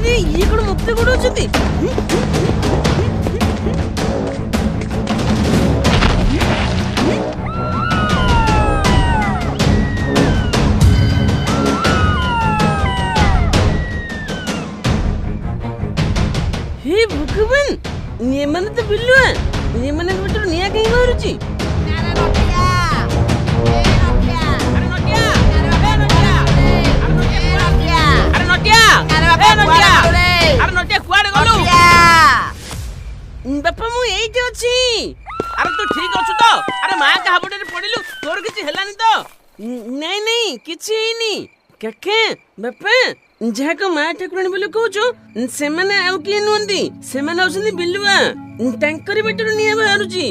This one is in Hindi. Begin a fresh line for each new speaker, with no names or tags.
ये कौन मुक्ति गुड़ाउछंती? हे भगवान, ये मन तो बिल्लुआ, ये मन बिटर निया कहीं मारुची? बापा मु एइटे अछि। अरे तू ठीक अछु तो? अरे मां का हाबुडे पडिलु, तोर किछि हेलानी तो? नहीं नहीं किछि हेनी। काके बापा जाको मां ठाकुराणी बोली कहूचो से माने आउ की नुंदी, से माने औसनी बिल्लुआ, टैंकरी बेटर निया बाहरुची।